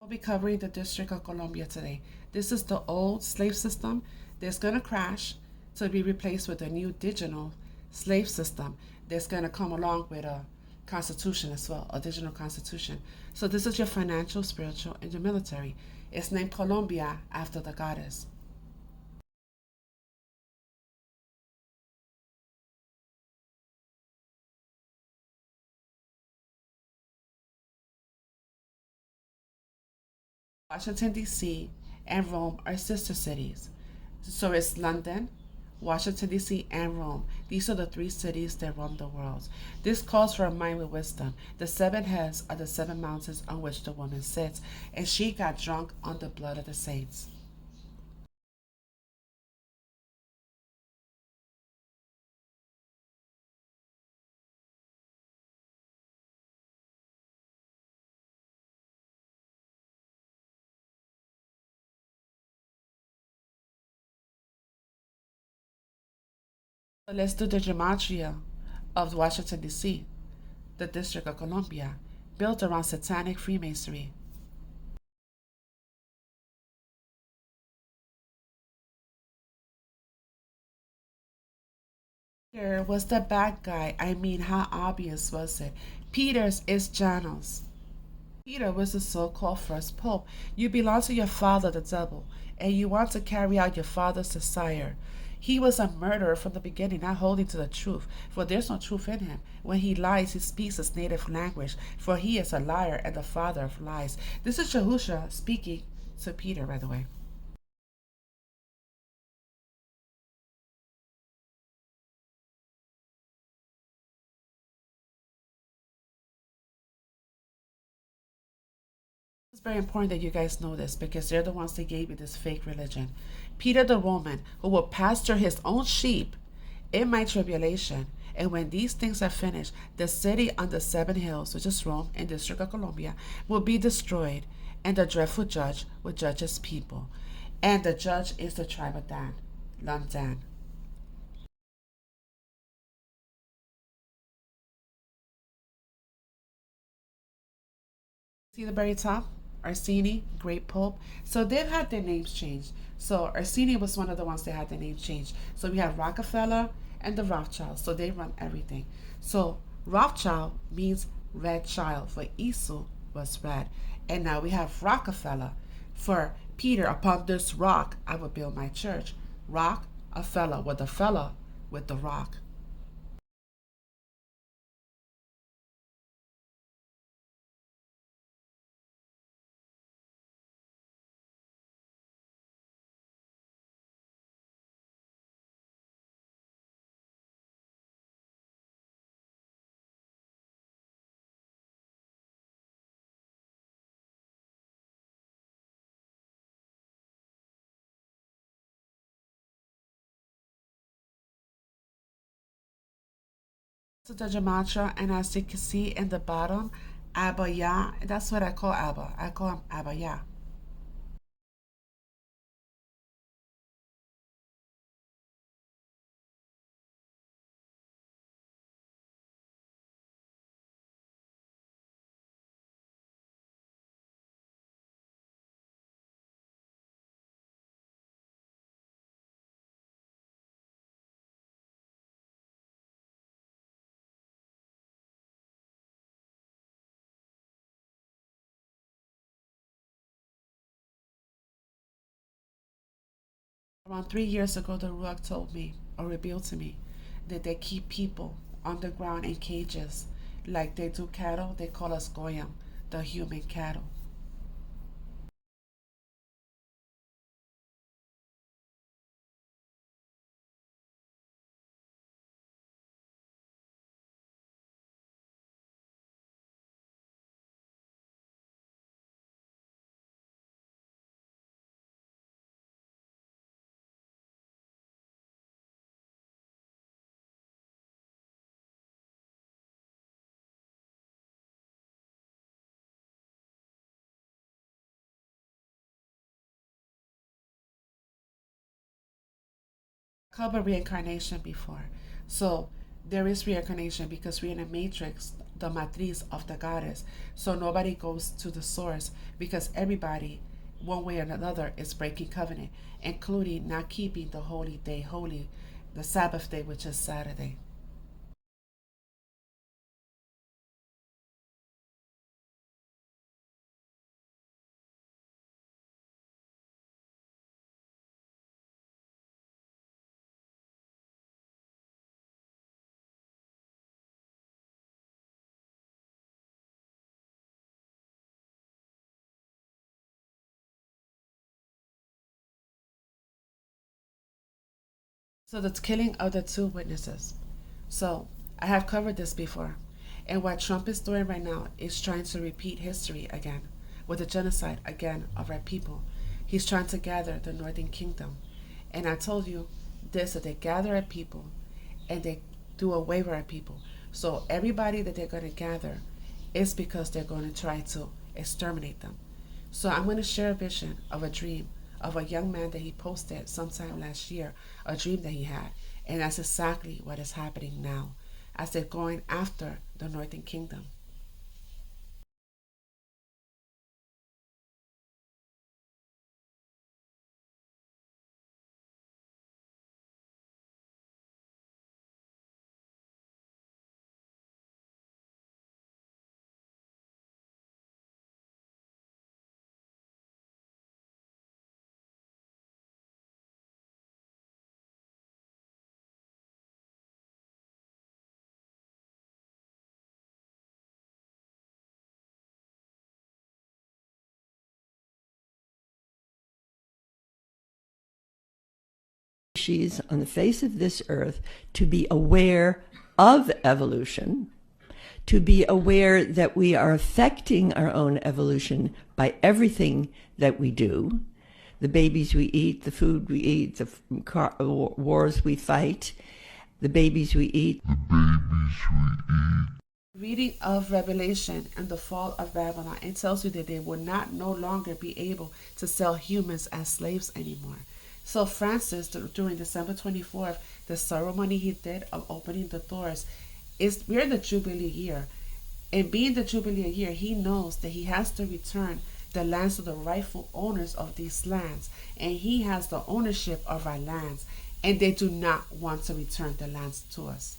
We'll be covering the District of Columbia today. This is the old slave system that's going to crash to be replaced with a new digital slave system that's going to come along with a constitution as well, a digital constitution. So this is your financial, spiritual, and your military. It's named Columbia after the goddess. Washington, D.C., and Rome are sister cities. So it's London, Washington, D.C., and Rome. These are the three cities that roam the world. This calls for a mind with wisdom. The seven heads are the seven mountains on which the woman sits, and she got drunk on the blood of the saints. So let's do the gematria of Washington, D.C., the District of Columbia, built around satanic Freemasonry. Peter was the bad guy. I mean, how obvious was it? Peter's is Janos. Peter was the so called first pope. You belong to your father, the devil, and you want to carry out your father's desire. He was a murderer from the beginning, not holding to the truth, for there's no truth in him. When he lies, he speaks his native language, for he is a liar and the father of lies. This is Yahusha speaking to Peter, by the way. It's very important that you guys know this because they're the ones that gave you this fake religion. Peter the Roman, who will pasture his own sheep in my tribulation. And when these things are finished, the city on the seven hills, which is Rome and District of Columbia, will be destroyed, and the dreadful judge will judge his people. And the judge is the tribe of Dan, London. See the very top? Orsini, Great Pope. So they've had their names changed. So Orsini was one of the ones that had their names changed. So we have Rockefeller and the Rothschilds. So they run everything. So Rothschild means red child, for Esau was red. And now we have Rockefeller for Peter. Upon this rock I will build my church. Rock, a fella with a fella with the rock. To the Gematria, and as you can see in the bottom, Abba Yah, that's what I call Abba. I call him Abba Yah. Around 3 years ago, the Ruach told me, or revealed to me, that they keep people underground in cages like they do cattle. They call us Goyim, the human cattle. Covered reincarnation before. So there is reincarnation because we're in a matrix. the matriz of the goddess. So nobody goes to the source because everybody, one way or another, is breaking covenant, including not keeping the holy day holy, the Sabbath day, which is Saturday. So the killing of the two witnesses. So I have covered this before. And what Trump is doing right now is trying to repeat history again with the genocide again of our people. He's trying to gather the Northern Kingdom. And I told you this, that they gather our people and they do away with our people. So everybody that they're going to gather is because they're going to try to exterminate them. So I'm going to share a vision of a dream of a young man that he posted sometime last year, a dream that he had. And that's exactly what is happening now as they're going after the Northern Kingdom. Species on the face of this earth to be aware of evolution, to be aware that we are affecting our own evolution by everything that we do, the babies we eat, the food we eat, the wars we fight, the babies we eat. Reading of Revelation and the fall of Babylon, it tells you that they will not no longer be able to sell humans as slaves anymore. So Francis, during December 24th, the ceremony he did of opening the doors, is we're in the Jubilee year. And being the Jubilee year, he knows that he has to return the lands to the rightful owners of these lands. And he has the ownership of our lands. And they do not want to return the lands to us.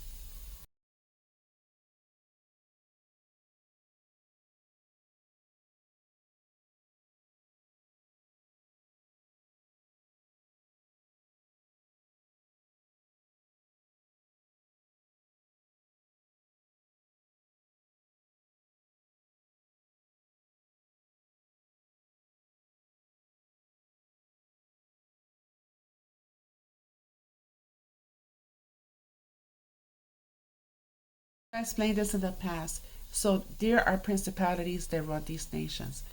I explained this in the past. So there are principalities that run these nations.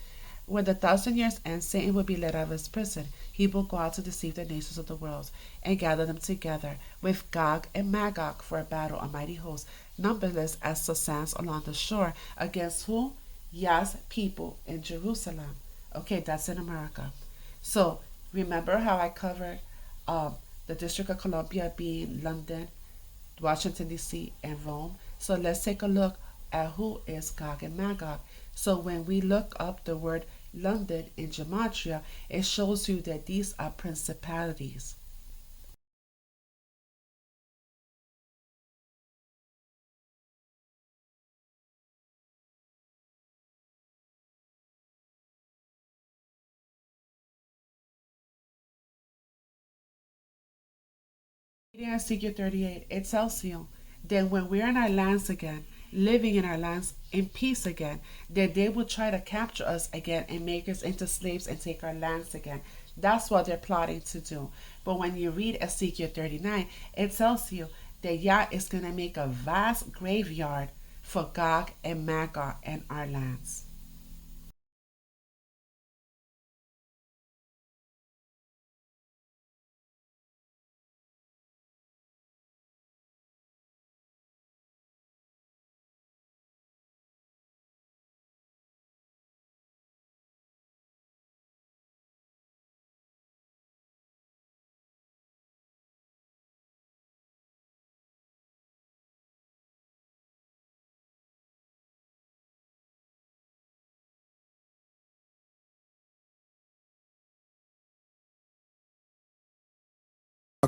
When the 1,000 years end, Satan will be let out of his prison. He will go out to deceive the nations of the world and gather them together with Gog and Magog for a battle, a mighty host, numberless as the sands along the shore. Against who? Yah's people in Jerusalem. Okay, that's in America. So remember how I covered the District of Columbia being London, Washington, D.C., and Rome. So let's take a look at who is Gog and Magog. So when we look up the word London in Gematria, it shows you that these are principalities. In Ezekiel 38, it tells you that when we're in our lands again, living in our lands in peace again, that they will try to capture us again and make us into slaves and take our lands again. That's what they're plotting to do. But when you read Ezekiel 39, it tells you that Yah is going to make a vast graveyard for Gog and Magog in our lands.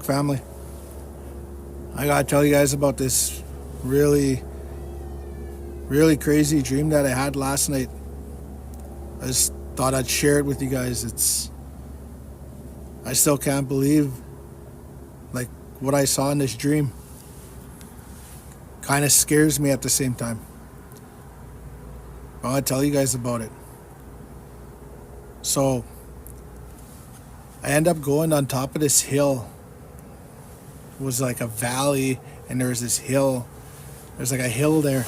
family. I gotta tell you guys about this really, really crazy dream that I had last night. I just thought I'd share it with you guys. I still can't believe like what I saw in this dream. Kind of scares me at the same time. I want to tell you guys about it. So I end up going on top of this hill. It was like a valley, and there was this hill. There's like a hill there.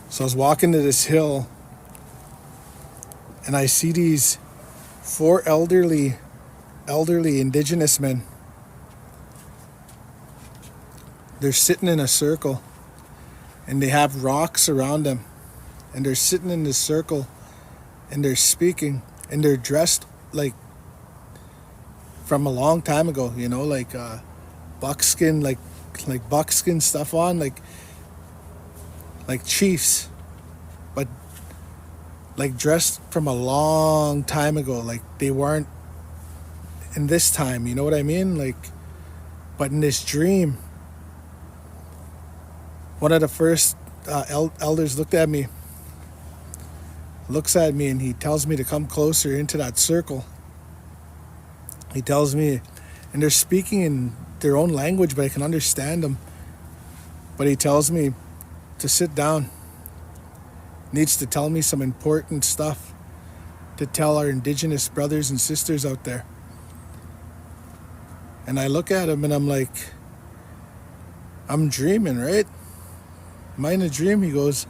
So I was walking to this hill, and I see these 4 elderly indigenous men. They're sitting in a circle, and they have rocks around them, and they're sitting in this circle, and they're speaking, and they're dressed like from a long time ago, you know, like buckskin, like buckskin stuff on, like chiefs, but like dressed from a long time ago, like they weren't in this time, you know what I mean? Like, but in this dream, one of the first elders looks at me, and he tells me to come closer into that circle. He tells me, and they're speaking in their own language, but I can understand them. But he tells me to sit down. Needs to tell me some important stuff to tell our indigenous brothers and sisters out there. And I look at him and I'm like, I'm dreaming, right? Am I in a dream? He goes,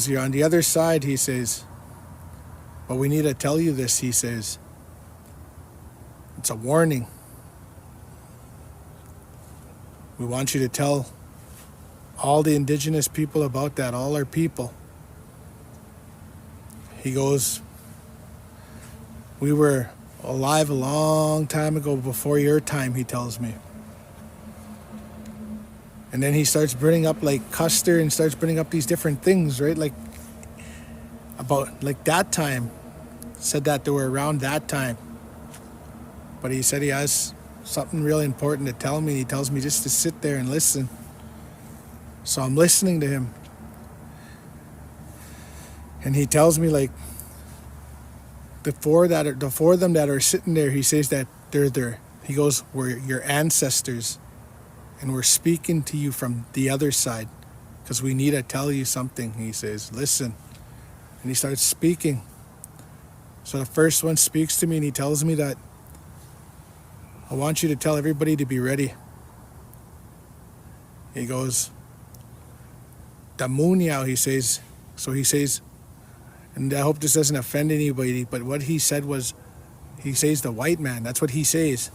you're on the other side, he says. But we need to tell you this, he says. It's a warning. We want you to tell all the indigenous people about that, all our people. He goes, we were alive a long time ago before your time, he tells me. And then he starts bringing up like Custer and starts bringing up these different things, right? Like about like that time. Said that they were around that time. But he said he has something really important to tell me. He tells me just to sit there and listen. So I'm listening to him. And he tells me like the four of them that are sitting there, he says that they're there. He goes, we're your ancestors. And we're speaking to you from the other side. Because we need to tell you something, he says. Listen. And he starts speaking. So the first one speaks to me and he tells me that I want you to tell everybody to be ready. He goes, Damunyao, he says. So he says, and I hope this doesn't offend anybody, but what he said was, he says the white man. That's what he says.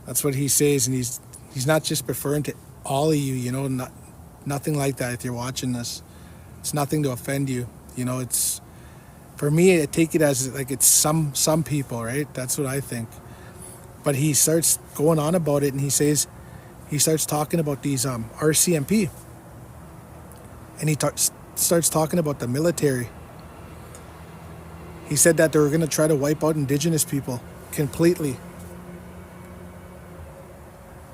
That's what he says, and he's not just referring to all of you, you know, nothing like that if you're watching this. It's nothing to offend you. You know, it's, for me, I take it as like it's some people, right? That's what I think. But he starts going on about it, and he starts talking about these RCMP. And he starts talking about the military. He said that they were going to try to wipe out indigenous people completely.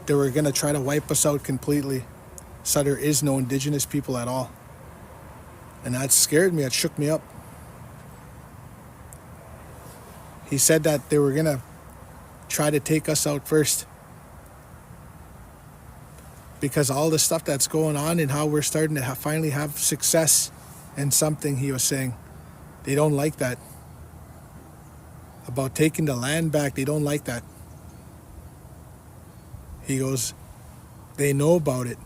They were going to try to wipe us out completely. So there is no indigenous people at all. And that scared me. It shook me up. He said that they were going to try to take us out first. Because all the stuff that's going on and how we're starting to finally have success in something, he was saying. They don't like that. About taking the land back, they don't like that. He goes, they know about it.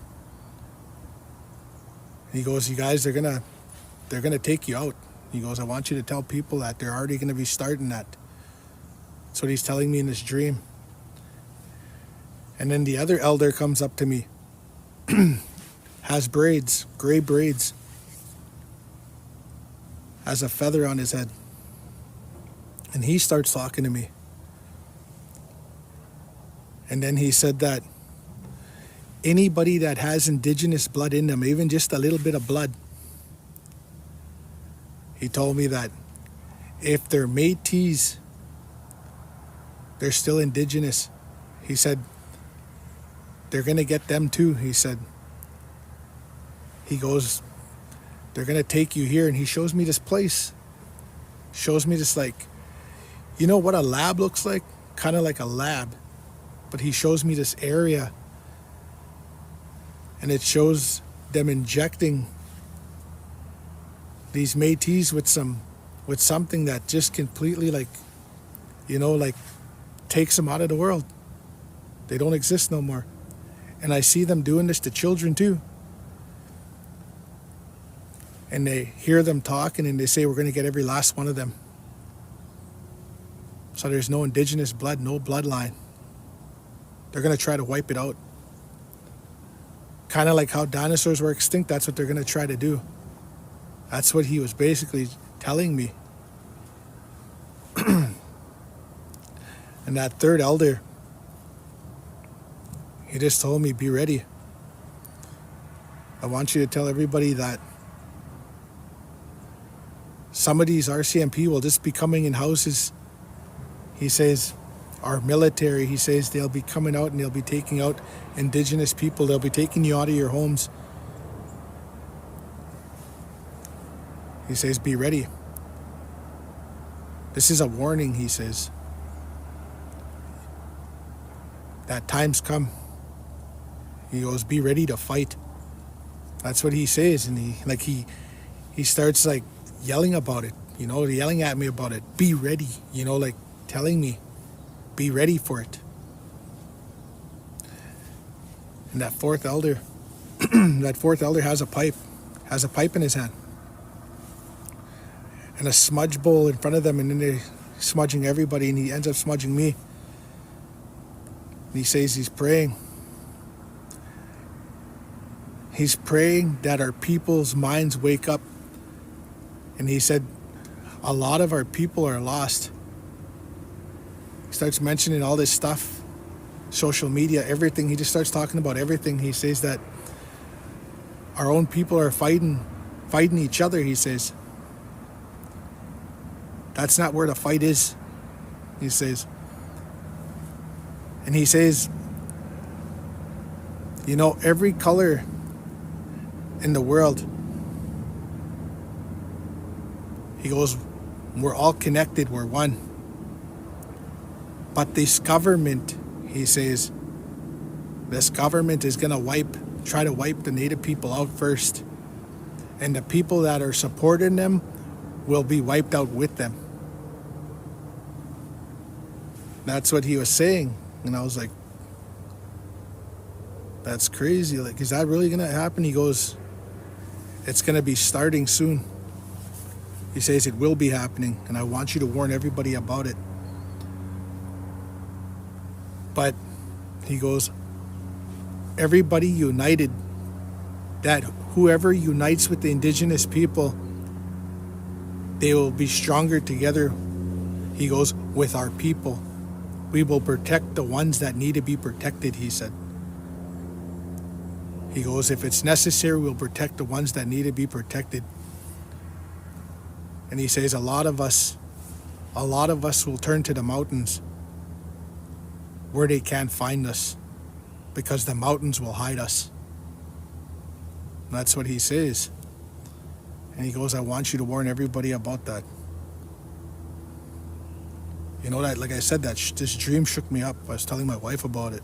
He goes, you guys, they're gonna take you out. He goes, I want you to tell people that they're already gonna be starting that. That's what he's telling me in this dream. And then the other elder comes up to me, has braids, gray braids, has a feather on his head. And he starts talking to me. And then he said that anybody that has indigenous blood in them, even just a little bit of blood, he told me that if they're Métis They're still indigenous. He said, they're going to get them too, he said. He goes, they're going to take you here. And he shows me this place. Shows me this, like, you know what a lab looks like? Kind of like a lab. But he shows me this area. And it shows them injecting these Métis with something that just completely, like, you know, like takes them out of the world. They don't exist no more. And I see them doing this to children too. And they hear them talking and they say, we're going to get every last one of them. So there's no indigenous blood, no bloodline. They're going to try to wipe it out. Kind of like how dinosaurs were extinct, that's what they're going to try to do. That's what he was basically telling me. And that third elder, he just told me, be ready. I want you to tell everybody that some of these RCMP will just be coming in houses. He says, our military, he says, they'll be coming out and they'll be taking out indigenous people. They'll be taking you out of your homes. He says, be ready. This is a warning, he says. That time's come. He goes, be ready to fight. That's what he says. And he starts like yelling about it, you know, yelling at me about it. Be ready, you know, like telling me, be ready for it. And that fourth elder, has a pipe in his hand. And a smudge bowl in front of them, and then they're smudging everybody, and he ends up smudging me. And he says he's praying. He's praying that our people's minds wake up. And he said, a lot of our people are lost. He starts mentioning all this stuff, social media, everything. He just starts talking about everything. He says that our own people are fighting each other, he says. That's not where the fight is, he says. And he says, you know, every color in the world, he goes, we're all connected, we're one. But this government, he says, this government is going to try to wipe the native people out first. And the people that are supporting them will be wiped out with them. That's what he was saying. And I was like, that's crazy. Like, is that really going to happen? He goes, it's going to be starting soon. He says it will be happening, and I want you to warn everybody about it. But he goes, everybody united, that whoever unites with the indigenous people, they will be stronger together. He goes, with our people. We will protect the ones that need to be protected, he said. He goes, if it's necessary, we'll protect the ones that need to be protected. And he says a lot of us will turn to the mountains where they can't find us because the mountains will hide us. And that's what he says. And he goes, I want you to warn everybody about that. You know, that, like I said, this dream shook me up. I was telling my wife about it.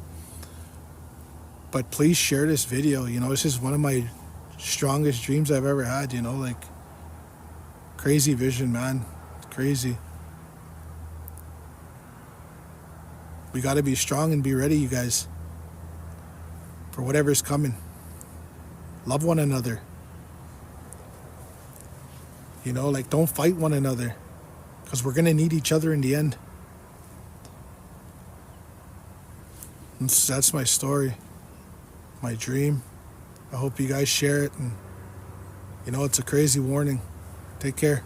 But please share this video. You know, this is one of my strongest dreams I've ever had, you know, like crazy vision, man. Crazy. We got to be strong and be ready, you guys, for whatever's coming. Love one another. You know, like, don't fight one another, because we're going to need each other in the end. And that's my story, my dream. I hope you guys share it. And, you know, it's a crazy warning. Take care.